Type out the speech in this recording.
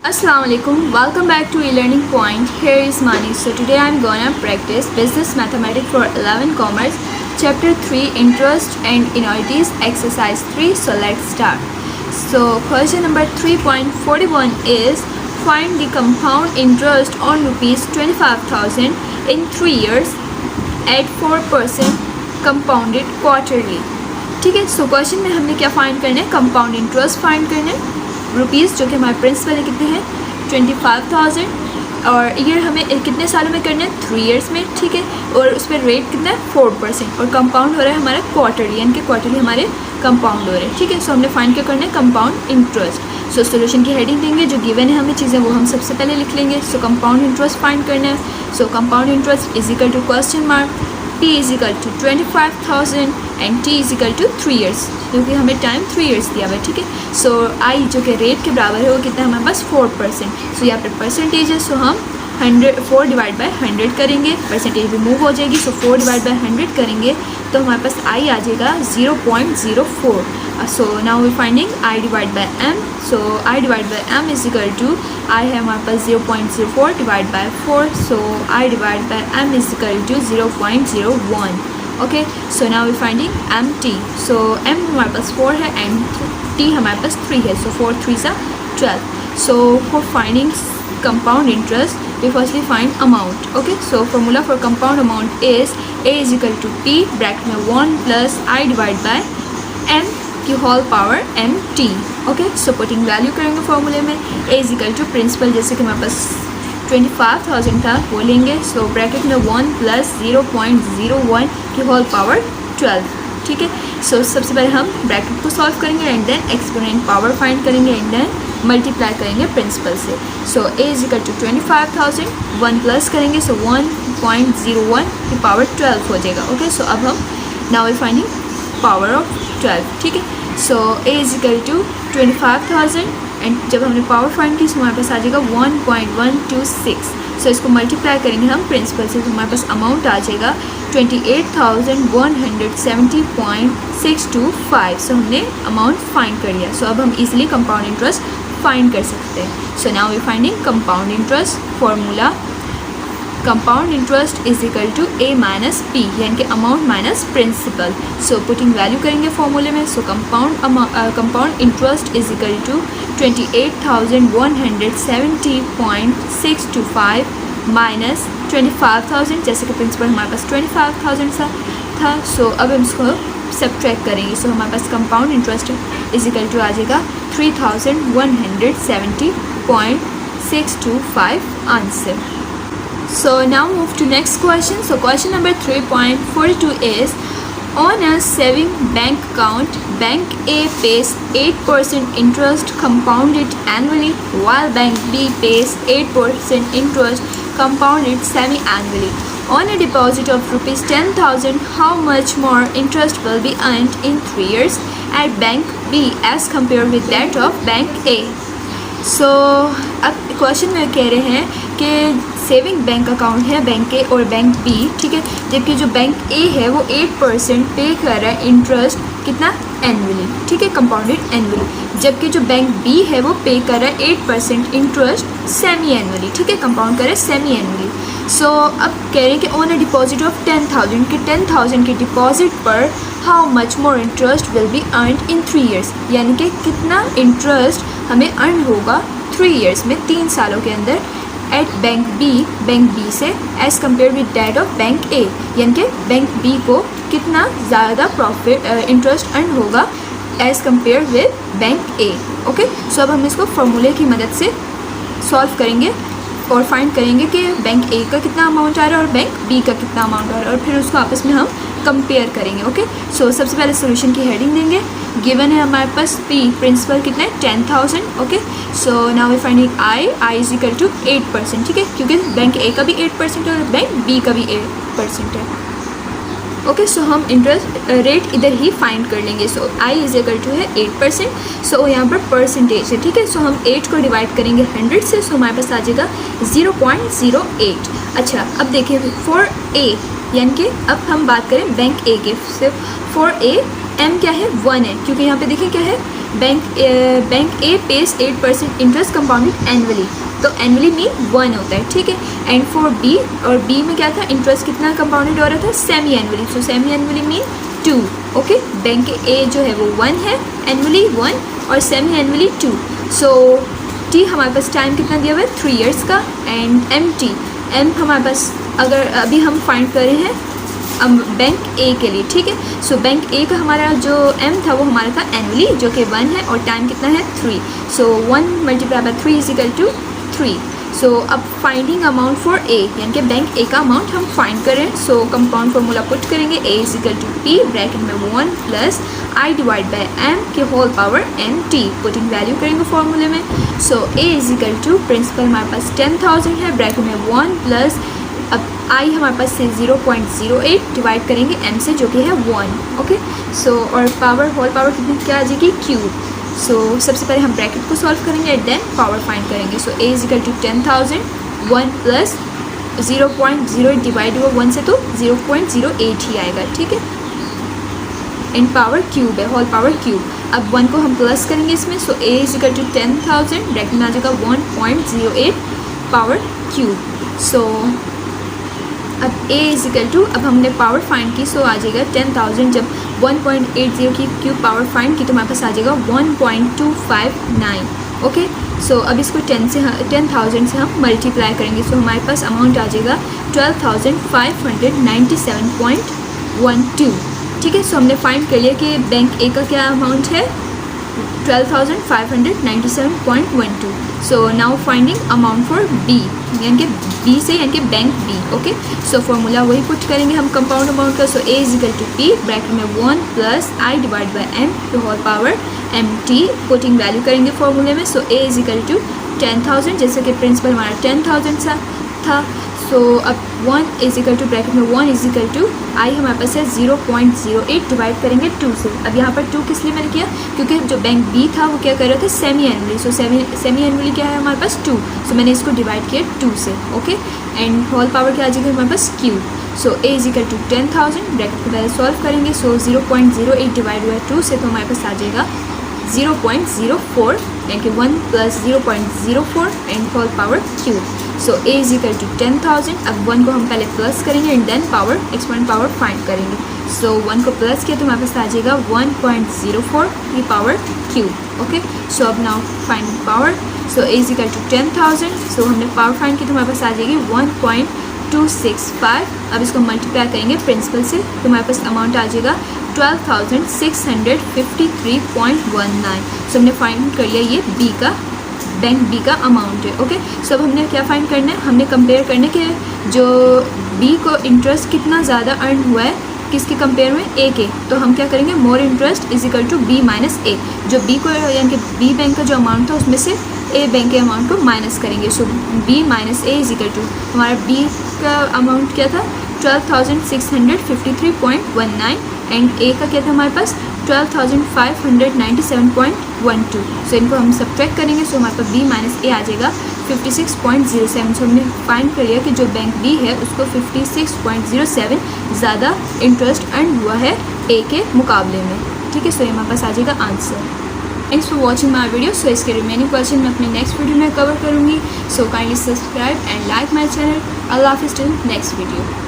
Assalamu alaikum. Welcome back to e-learning point. Here is Mani. So today I'm gonna practice business mathematics for 11 commerce chapter 3 interest and annuities exercise 3. So let's start. So question number 3.41 is find the compound interest on rupees 25,000 in 3 years at 4% compounded quarterly. ठीक है. So question में हमने क्या find करना है? Compound interest find करना है. Rupees जो कि हमारे प्रिंसिपल है कितने हैं? 25,000 और ईयर हमें कितने सालों में करना है? 3 इयर्स में. ठीक है. और उस पर रेट कितना है? 4% और कंपाउंड हो रहा है हमारा क्वार्टरली, यानी कि क्वार्टरली हमारे कंपाउंड हो रहे हैं. ठीक है. सो हमने फाइंड क्या करना है? Compound interest. सो सोल्यूशन की हेडिंग देंगे, जो गिवन है हमें चीज़ें वो हम सबसे पहले लिख लेंगे. सो कंपाउंड इंटरेस्ट फाइंड करना है. So compound interest is equal to question mark P is equal to 25,000 and T is equal to 3 years, क्योंकि हमें टाइम 3 ईयर्स दिया हुआ है. ठीक है. सो I जो कि रेट के बराबर है वो कितना है हमारे पास? 4%. सो यहाँ पर परसेंटेज है. सो हम 4 डिवाइड बाई 100 करेंगे, परसेंटेज रिमूव हो जाएगी. सो 4 डिवाइड बाई 100 करेंगे तो हमारे पास I आ जाएगा 0.04. So now we finding I divide by M. So I divide by M is equal to I है हमारे पास 0.04 divide by 4. So I divide by M is equal to 0.01. Okay. So now we finding MT. So M हमारे पास 4 है and T हमारे पास 3 है. सो 4 3 सा 12. So for finding compound interest we firstly find amount. Okay, so formula for compound amount is A is equal to P bracket में 1 plus I divide by M की whole power MT. Okay, so putting value करेंगे फॉर्मूले में. A is equal to principal जैसे कि हमारे पास 25,000 था वो लेंगे. सो ब्रैकेट में 1 प्लस 0.01 की होल पावर 12. ठीक है. सो सबसे पहले हम ब्रैकेट को सॉल्व करेंगे and then exponent power find करेंगे एंड देन मल्टीप्लाई करेंगे प्रिंसिपल से. So A is equal to 25,000 1 plus करेंगे. सो 1.01 की पावर 12 हो जाएगा. ओके. सो अब हम now we finding power of 12. ठीक है. So A is equal to 25,000 and जब हमने पावर फाइंड की तो हमारे पास आ जाएगा 1.126. सो इसको मल्टीप्लाई करेंगे हम प्रिंसिपल से तो हमारे पास अमाउंट आ जाएगा 28,170.625. सो हमने अमाउंट फाइंड कर लिया. सो अब हम इजीली कंपाउंड इंटरेस्ट फाइंड कर सकते हैं. So now we finding compound interest. Formula compound interest is equal to A minus P, यानी कि amount minus principal. So putting value करेंगे फॉर्मूले में. So compound interest is equal to 28,170.625 minus 25,000 जैसे कि प्रिंसिपल हमारे पास 25,000 था. सो अब हम इसको सब्ट्रैक्ट करेंगे. सो हमारे पास compound interest is equal to आ जाएगा 3,170.625 answer. So now move to next question. So question number 3.42 is on a saving bank account, bank A pays 8% interest compounded annually while bank B pays 8% interest compounded semi-annually. On a deposit of rupees 10,000, how much more interest will be earned in 3 years at bank B as compared with that of bank A? सो अब question में कह रहे हैं कि saving bank account है bank ए और bank B. ठीक है. जबकि जो बैंक ए है वो 8% पे कर रहा है इंटरेस्ट कितना? एनुअली. ठीक है. Compounded annually. जबकि जो बैंक बी है वो पे कर रहा है 8% इंटरेस्ट सेमी एनुअली. ठीक है. कंपाउंड कर रहा है सेमी एनुअली. सो अब कह रहे हैं कि ऑन अ डिपॉजिट ऑफ 10,000 के 10,000 के डिपॉजिट पर how much more interest will be earned in 3 years, यानी कि कितना इंटरेस्ट हमें अर्न होगा 3 ईयर्स में 3 सालों के अंदर एट बैंक बी से as compared with that of bank a, यानी कि बैंक बी को कितना ज़्यादा प्रॉफिट इंटरेस्ट अर्न होगा as compared with bank a. Okay. So अब हम इसको फॉर्मूले की मदद से सॉल्व करेंगे और फाइंड करेंगे कि बैंक ए का कितना अमाउंट आ रहा है और बैंक बी का कितना अमाउंट आ रहा है और फिर उसको आपस में हम कंपेयर करेंगे. ओके. सो सबसे पहले सोल्यूशन की हेडिंग देंगे. गिवन है हमारे पास P प्रिंसिपल कितना है? 10,000. Okay. So now we finding I is equal to 8%. ठीक है. क्योंकि बैंक ए का भी 8% है और बैंक बी का भी 8% है. ओके. सो हम इंटरेस्ट रेट इधर ही फाइंड कर लेंगे. सो I इज इक्वल टू है 8%. सो यहाँ पर परसेंटेज है. ठीक है. सो हम 8 को डिवाइड करेंगे 100 से. सो हमारे पास आ जाएगा 0.08. अच्छा. अब देखिए फॉर A, यानी कि अब हम बात करें बैंक ए के. सिर्फ फॉर ए M क्या है? 1 है, क्योंकि यहाँ पे देखिए क्या है bank a pays 8% interest compounded annually, तो एनुअली मीन 1 होता है, ठीक है। एंड फॉर बी, और बी में क्या था, इंटरेस्ट कितना कंपाउंडेड हो रहा था, semi annually, so semi annually mean 2, okay. Bank a जो है वो 1 है, एनुअली 1 और सेमी एनुअली 2। सो टी हमारे पास टाइम कितना दिया हुआ है, 3 ईयर्स का। एंड एम टी, एम हमारे पास अगर अभी हम फाइंड कर रहे हैं बैंक ए के लिए, ठीक है। सो बैंक ए का हमारा जो एम था वो हमारा था एनुअली, जो कि 1 है, और टाइम कितना है 3। So 1 multiply by 3 is equal to 3। So अब फाइंडिंग अमाउंट फॉर ए, यानी कि बैंक ए का अमाउंट हम फाइंड करें। सो कंपाउंड फार्मूला पुट करेंगे, a is equal to p bracket में 1 plus i divide by m के whole power n t, putting value करेंगे फार्मूले में। So A is equal to principal हमारे पास 10,000 है, ब्रैकेट में 1 प्लस अब आई हमारे पास से 0.08 डिवाइड करेंगे एम से, जो कि है 1, ओके। सो और पावर, होल पावर कितनी क्या आ जाएगी, क्यूब। सो सबसे पहले हम ब्रैकेट को सॉल्व करेंगे एंड देन पावर फाइंड करेंगे। So A is equal to 10,000, 1 plus 0.08 divide हुआ 1 से तो 0.08 ही आएगा, ठीक है। एंड पावर क्यूब है, होल पावर क्यूब। अब 1 को हम प्लस करेंगे इसमें, so A is equal to 10,000, bracket में आ जाएगा 1.08 पावर क्यूब। सो अब ए इज इक्वल टू, अब हमने पावर फाइंड की, सो आ जाएगा 10,000, जब 1.80 की क्यूब पावर फाइंड की तो हमारे पास आ जाएगा 1.259, ओके। सो अब इसको 10,000 से हम मल्टीप्लाई करेंगे, सो हमारे पास अमाउंट आ जाएगा 12,597.12, ठीक है। सो हमने फाइंड कर लिया कि बैंक ए का क्या अमाउंट है, 12,597.12। So now finding amount for b, यानी कि बी से, यानी कि bank b, okay. So formula वही पुट करेंगे हम कंपाउंड अमाउंट का। So A is equal to p bracket में 1 plus i divide by m to whole power m t, putting value करेंगे फॉर्मूले में। So A is equal to 10,000, जैसे कि प्रिंसिपल हमारा 10,000 सा था। सो अब 1 इज इक्वल टू ब्रैकेट में 1 इज इक्वल टू आई हमारे पास है 0.08 डिवाइड करेंगे 2 से। अब यहाँ पर 2 किस लिए मैंने किया, क्योंकि जो बैंक बी था वो क्या कर रहा था, semi annually. So semi annually क्या है हमारे पास 2, सो मैंने इसको डिवाइड किया 2 से, ओके। एंड होल पावर क्या आ जाएगा हमारे पास cube. So A is equal to 10,000, bracket को पहले सॉल्व करेंगे। सो 0.08 डिवाइड हुआ है 2 से, तो हमारे पास आ जाएगा 0.04, यानी कि 1 plus 0.04 and whole power cube. So A is equal to 10,000, अब 1 को हम पहले प्लस करेंगे and then power, exponent power find करेंगे। सो 1 को प्लस किया तो हमारे पास आ जाएगा 1.04 की पावर क्यूब, ओके। सो अब now find power. So A is equal to 10,000, so हमने पावर फाइंड की तो हमारे पास आ जाएगी 1.265। अब इसको मल्टीप्लाई करेंगे प्रिंसिपल से, तो हमारे पास अमाउंट आ जाएगा 12,653.19। सो हमने फाइंड कर लिया ये बी का, बैंक बी का अमाउंट है, ओके। सो अब हमने क्या फाइंड करना है, हमने कंपेयर करना है कि जो बी को इंटरेस्ट कितना ज़्यादा अर्न हुआ है किसके कंपेयर में, ए के। तो हम क्या करेंगे, more interest is equal to b minus a. जो बी को, यानी कि बी बैंक का जो अमाउंट था उसमें से ए बैंक के अमाउंट को माइनस करेंगे। So b minus a is equal to, हमारा बी का अमाउंट क्या था 12,653.19 एंड ए का क्या था हमारे पास 12,597.12। सो इनको हम सब्ट्रैक्ट करेंगे, सो हमारे पास बी माइनस ए आ जाएगा 56.07। सो हमने फाइंड कर लिया कि जो बैंक बी है उसको 56.07 ज़्यादा इंटरेस्ट अर्न हुआ है ए के मुकाबले में, ठीक है। सो ये हमारे पास आ जाएगा answer. Thanks for watching my video. So इसके रिमेनिंग क्वेश्चन मैं अपने नेक्स्ट वीडियो में कवर करूँगी। So kindly subscribe and like my channel. अल्लाह हाफिज़ टिल नेक्स्ट वीडियो।